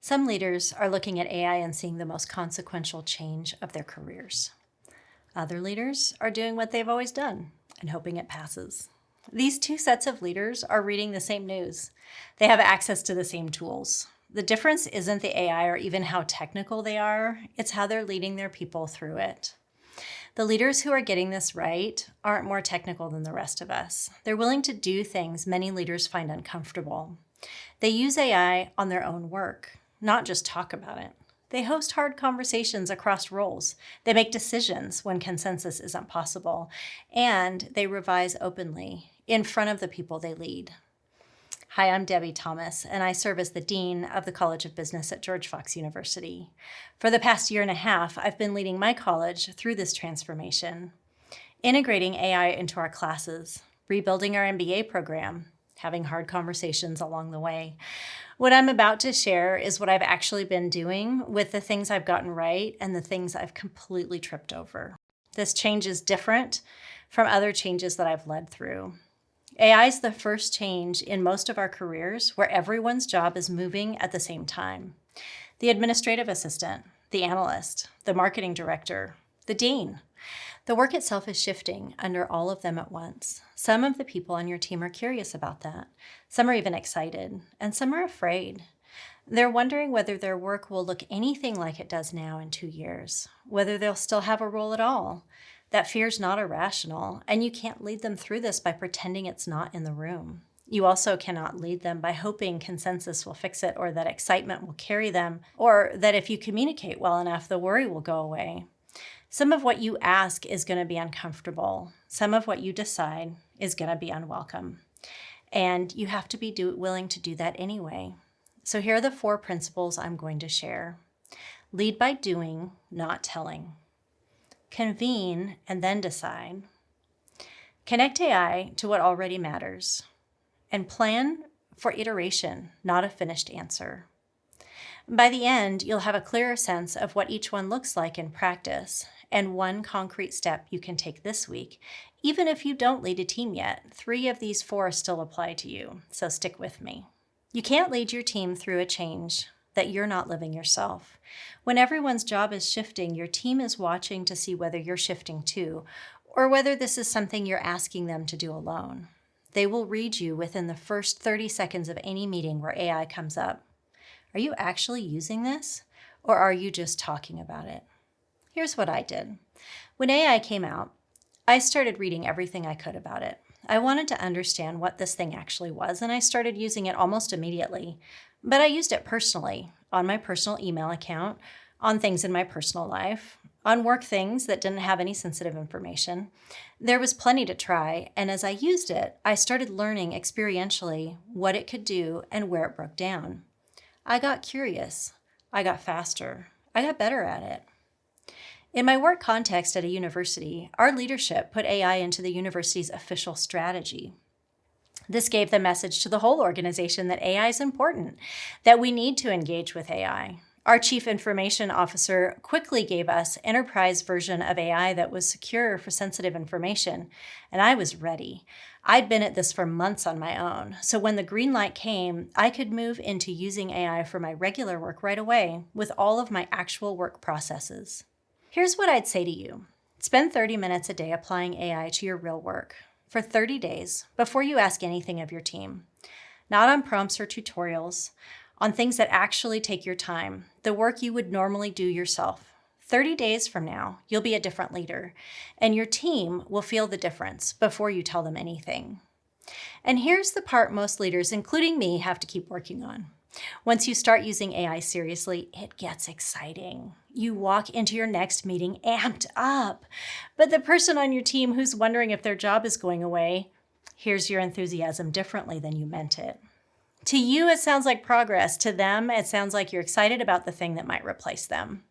Some leaders are looking at AI and seeing the most consequential change of their careers. Other leaders are doing what they've always done and hoping it passes. These two sets of leaders are reading the same news. They have access to the same tools. The difference isn't the AI or even how technical they are, it's how they're leading their people through it. The leaders who are getting this right aren't more technical than the rest of us. They're willing to do things many leaders find uncomfortable. They use AI on their own work, not just talk about it. They host hard conversations across roles. They make decisions when consensus isn't possible. And they revise openly in front of the people they lead. Hi, I'm Debbie Thomas, and I serve as the Dean of the College of Business at George Fox University. For the past year and a half, I've been leading my college through this transformation, integrating AI into our classes, rebuilding our MBA program, having hard conversations along the way. What I'm about to share is what I've actually been doing with the things I've gotten right and the things I've completely tripped over. This change is different from other changes that I've led through. AI is the first change in most of our careers where everyone's job is moving at the same time. The administrative assistant, the analyst, the marketing director, the dean. The work itself is shifting under all of them at once. Some of the people on your team are curious about that. Some are even excited, and some are afraid. They're wondering whether their work will look anything like it does now in 2 years, whether they'll still have a role at all. That fear's not irrational, and you can't lead them through this by pretending it's not in the room. You also cannot lead them by hoping consensus will fix it or that excitement will carry them, or that if you communicate well enough, the worry will go away. Some of what you ask is going to be uncomfortable. Some of what you decide is going to be unwelcome. And you have to be willing to do that anyway. So here are the 4 principles I'm going to share. Lead by doing, not telling. Convene and then decide. Connect AI to what already matters. And plan for iteration, not a finished answer. By the end, you'll have a clearer sense of what each one looks like in practice and one concrete step you can take this week. Even if you don't lead a team yet, 3 of these 4 still apply to you, so stick with me. You can't lead your team through a change that you're not living yourself. When everyone's job is shifting, your team is watching to see whether you're shifting too, or whether this is something you're asking them to do alone. They will read you within the first 30 seconds of any meeting where AI comes up. Are you actually using this, or are you just talking about it? Here's what I did. When AI came out, I started reading everything I could about it. I wanted to understand what this thing actually was, and I started using it almost immediately. But I used it personally, on my personal email account, on things in my personal life, on work things that didn't have any sensitive information. There was plenty to try, and as I used it, I started learning experientially what it could do and where it broke down. I got curious. I got faster. I got better at it. In my work context at a university, our leadership put AI into the university's official strategy. This gave the message to the whole organization that AI is important, that we need to engage with AI. Our chief information officer quickly gave us enterprise version of AI that was secure for sensitive information, and I was ready. I'd been at this for months on my own, so when the green light came, I could move into using AI for my regular work right away with all of my actual work processes. Here's what I'd say to you. Spend 30 minutes a day applying AI to your real work for 30 days before you ask anything of your team. Not on prompts or tutorials, on things that actually take your time, the work you would normally do yourself. 30 days from now, you'll be a different leader, and your team will feel the difference before you tell them anything. And here's the part most leaders, including me, have to keep working on. Once you start using AI seriously, it gets exciting. You walk into your next meeting amped up, but the person on your team who's wondering if their job is going away hears your enthusiasm differently than you meant it. To you, it sounds like progress. To them, it sounds like you're excited about the thing that might replace them.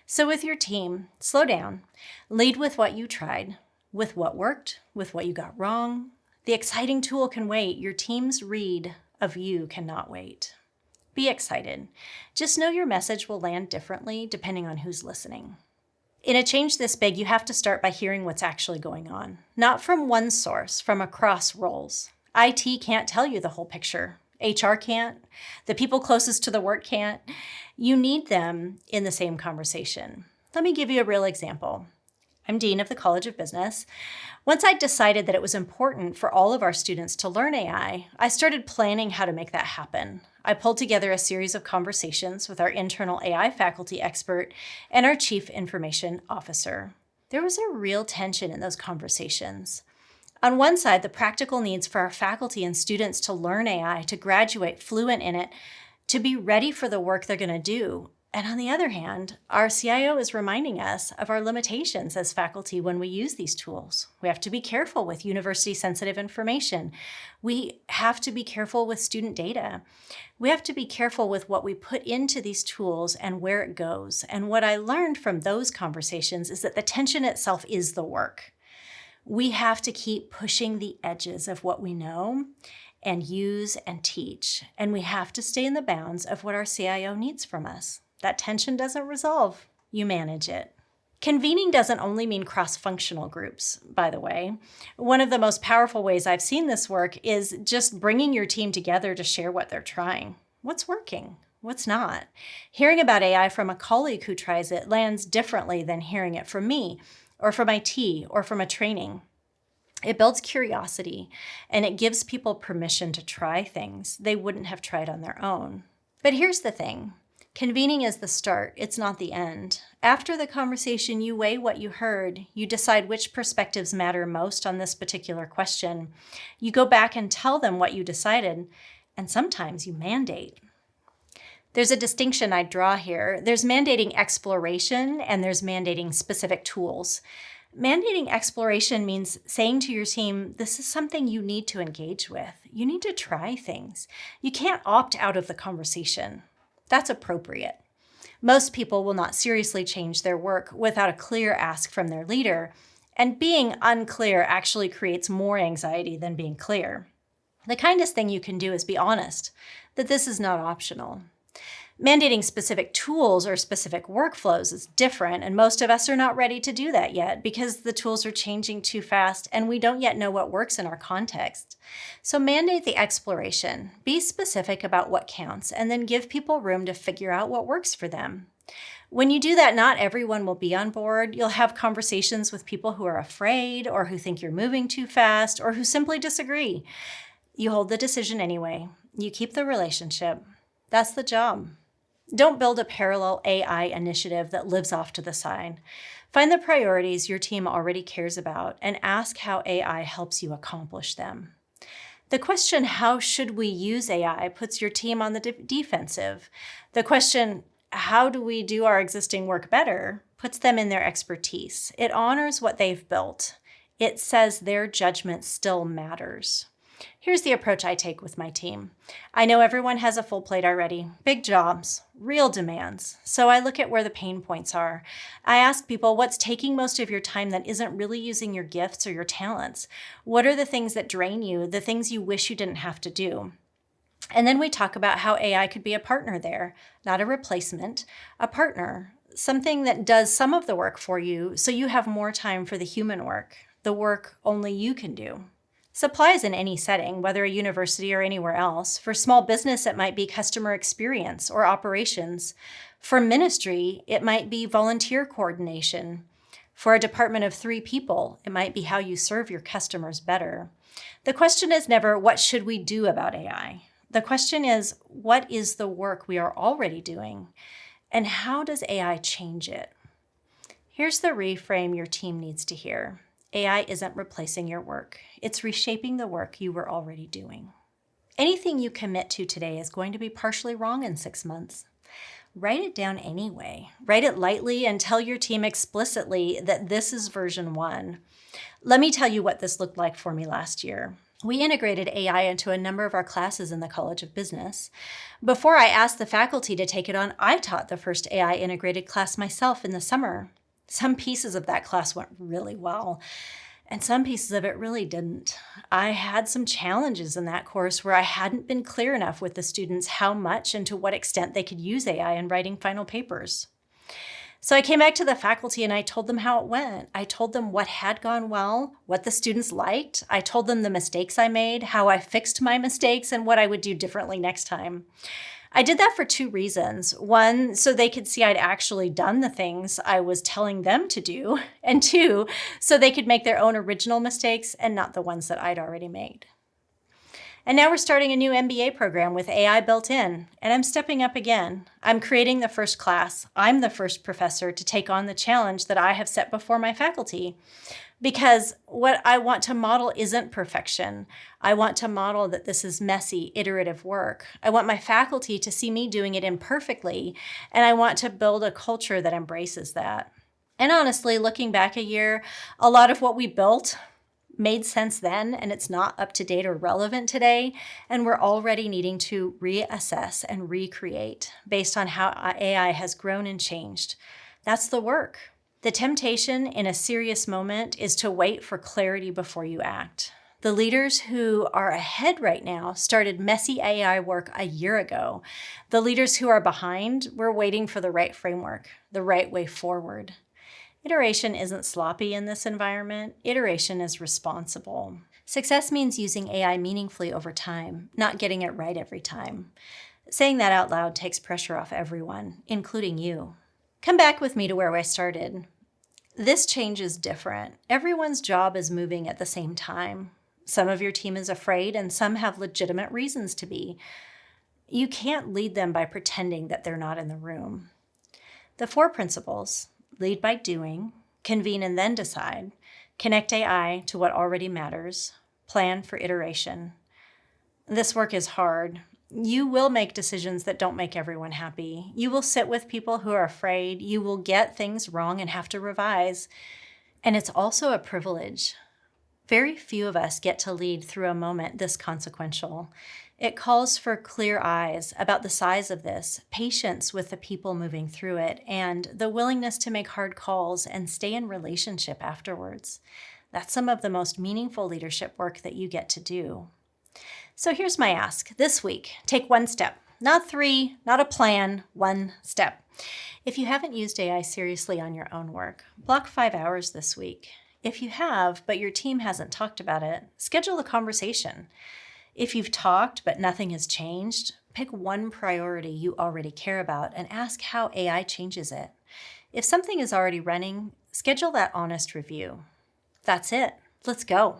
So with your team, slow down. Lead with what you tried, with what worked, with what you got wrong. The exciting tool can wait. Your team's read of you cannot wait. Be excited. Just know your message will land differently depending on who's listening. In a change this big, you have to start by hearing what's actually going on. Not from one source, from across roles. IT can't tell you the whole picture. HR can't. The people closest to the work can't. You need them in the same conversation. Let me give you a real example. I'm Dean of the College of Business. Once I decided that it was important for all of our students to learn AI, I started planning how to make that happen. I pulled together a series of conversations with our internal AI faculty expert and our chief information officer. There was a real tension in those conversations. On one side, the practical needs for our faculty and students to learn AI, to graduate fluent in it, to be ready for the work they're going to do. And on the other hand, our CIO is reminding us of our limitations as faculty when we use these tools. We have to be careful with university-sensitive information. We have to be careful with student data. We have to be careful with what we put into these tools and where it goes. And what I learned from those conversations is that the tension itself is the work. We have to keep pushing the edges of what we know and use and teach. And we have to stay in the bounds of what our CIO needs from us. That tension doesn't resolve, you manage it. Convening doesn't only mean cross-functional groups, by the way. One of the most powerful ways I've seen this work is just bringing your team together to share what they're trying. What's working? What's not? Hearing about AI from a colleague who tries it lands differently than hearing it from me, or from IT, or from a training. It builds curiosity, and it gives people permission to try things they wouldn't have tried on their own. But here's the thing. Convening is the start, it's not the end. After the conversation, you weigh what you heard. You decide which perspectives matter most on this particular question. You go back and tell them what you decided, and sometimes you mandate. There's a distinction I draw here. There's mandating exploration, and there's mandating specific tools. Mandating exploration means saying to your team, this is something you need to engage with. You need to try things. You can't opt out of the conversation. That's appropriate. Most people will not seriously change their work without a clear ask from their leader, and being unclear actually creates more anxiety than being clear. The kindest thing you can do is be honest that this is not optional. Mandating specific tools or specific workflows is different, and most of us are not ready to do that yet because the tools are changing too fast and we don't yet know what works in our context. So mandate the exploration. Be specific about what counts, and then give people room to figure out what works for them. When you do that, not everyone will be on board. You'll have conversations with people who are afraid, or who think you're moving too fast, or who simply disagree. You hold the decision anyway. You keep the relationship. That's the job. Don't build a parallel AI initiative that lives off to the side. Find the priorities your team already cares about and ask how AI helps you accomplish them. The question, how should we use AI, puts your team on the defensive. The question, how do we do our existing work better, puts them in their expertise. It honors what they've built. It says their judgment still matters. Here's the approach I take with my team. I know everyone has a full plate already, big jobs, real demands. So I look at where the pain points are. I ask people, what's taking most of your time that isn't really using your gifts or your talents? What are the things that drain you, the things you wish you didn't have to do? And then we talk about how AI could be a partner there, not a replacement, a partner, something that does some of the work for you so you have more time for the human work, the work only you can do. Supplies in any setting, whether a university or anywhere else. For small business, it might be customer experience or operations. For ministry, it might be volunteer coordination. For a department of 3 people, it might be how you serve your customers better. The question is never, what should we do about AI? The question is, what is the work we are already doing? And how does AI change it? Here's the reframe your team needs to hear. AI isn't replacing your work. It's reshaping the work you were already doing. Anything you commit to today is going to be partially wrong in 6 months. Write it down anyway. Write it lightly and tell your team explicitly that this is version 1. Let me tell you what this looked like for me last year. We integrated AI into a number of our classes in the College of Business. Before I asked the faculty to take it on, I taught the first AI integrated class myself in the summer. Some pieces of that class went really well, and some pieces of it really didn't. I had some challenges in that course where I hadn't been clear enough with the students how much and to what extent they could use AI in writing final papers. So I came back to the faculty and I told them how it went. I told them what had gone well, what the students liked. I told them the mistakes I made, how I fixed my mistakes, and what I would do differently next time. I did that for two reasons. One, so they could see I'd actually done the things I was telling them to do. And two, so they could make their own original mistakes and not the ones that I'd already made. And now we're starting a new MBA program with AI built in, and I'm stepping up again. I'm creating the first class. I'm the first professor to take on the challenge that I have set before my faculty. Because what I want to model isn't perfection. I want to model that this is messy, iterative work. I want my faculty to see me doing it imperfectly, and I want to build a culture that embraces that. And honestly, looking back a year, a lot of what we built made sense then, and it's not up to date or relevant today, and we're already needing to reassess and recreate based on how AI has grown and changed. That's the work. The temptation in a serious moment is to wait for clarity before you act. The leaders who are ahead right now started messy AI work a year ago. The leaders who are behind were waiting for the right framework, the right way forward. Iteration isn't sloppy in this environment. Iteration is responsible. Success means using AI meaningfully over time, not getting it right every time. Saying that out loud takes pressure off everyone, including you. Come back with me to where I started. This change is different. Everyone's job is moving at the same time. Some of your team is afraid, and some have legitimate reasons to be. You can't lead them by pretending that they're not in the room. The 4 principles: lead by doing, convene and then decide, connect AI to what already matters, plan for iteration. This work is hard. You will make decisions that don't make everyone happy. You will sit with people who are afraid. You will get things wrong and have to revise. And it's also a privilege. Very few of us get to lead through a moment this consequential. It calls for clear eyes about the size of this, patience with the people moving through it, and the willingness to make hard calls and stay in relationship afterwards. That's some of the most meaningful leadership work that you get to do. So here's my ask. This week, take 1 step. Not 3, not a plan, 1 step. If you haven't used AI seriously on your own work, block 5 hours this week. If you have, but your team hasn't talked about it, schedule a conversation. If you've talked but nothing has changed, pick one priority you already care about and ask how AI changes it. If something is already running, schedule that honest review. That's it. Let's go.